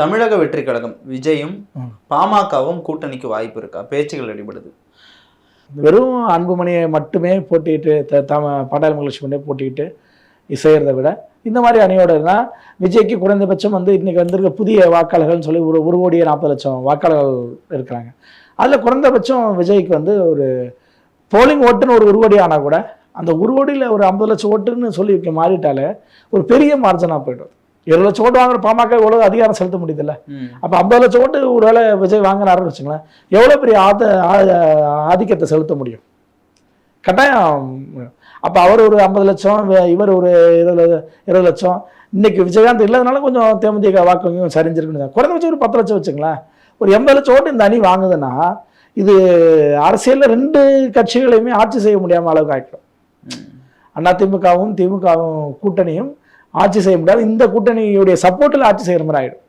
தமிழக வெற்றி கழகம் விஜயும் பாமகவும் கூட்டணிக்கு வாய்ப்பு இருக்கா? பேச்சுகள் அடிபடுது. வெறும் அன்புமணியை மட்டுமே போட்டிட்டு பாட்டாளி மக்கள் கட்சி மட்டுமே போட்டிக்கிட்டு செய்கிறத விட இந்த மாதிரி அணியோட இருந்தால் விஜய்க்கு குறைந்தபட்சம் இன்றைக்கி வந்திருக்க புதிய வாக்காளர்கள்னு சொல்லி ஒரு 1,40,00,000 வாக்காளர்கள் இருக்கிறாங்க. அதில் குறைந்தபட்சம் விஜய்க்கு ஒரு போலிங் ஓட்டுன்னு ஒரு 1 கோடி ஆனால் கூட அந்த 1 கோடியில் ஒரு 50 லட்சம் ஓட்டுன்னு சொல்லி மாறிட்டாலே ஒரு பெரிய மார்ஜனாக போய்டும். 7 லட்சம் ஓட்டு வாங்குற பாமக எவ்வளோ அதிகாரம் செலுத்த முடியுதுல்ல. அப்போ 50 லட்சம் ஓட்டு ஒரு வேளை விஜய் வாங்கினாருன்னு வச்சுங்களேன், எவ்வளோ பெரிய ஆதிக்கத்தை செலுத்த முடியும்? கட்டாயம். அப்போ அவர் ஒரு 50 லட்சம், இவர் ஒரு 20 லட்சம். இன்னைக்கு விஜயகாந்த் இல்லாதனால கொஞ்சம் தேமுதிக வாக்கு சரிஞ்சிருக்குன்னு குறைந்தபட்சம் ஒரு 10 லட்சம் வச்சுங்களேன். ஒரு 80 லட்சம் ஓட்டு இந்த அணி வாங்குதுன்னா இது அரசியலில் 2 கட்சிகளையுமே ஆட்சி செய்ய முடியாமல் அளவுக்கு ஆகிடும். அதிமுகவும் திமுகவும் கூட்டணியும் ஆட்சி செய்ய முடியாது. இந்த கூட்டணியுடைய சப்போர்ட்டில் ஆட்சி செய்கிற மாதிரி ஆகிடும்.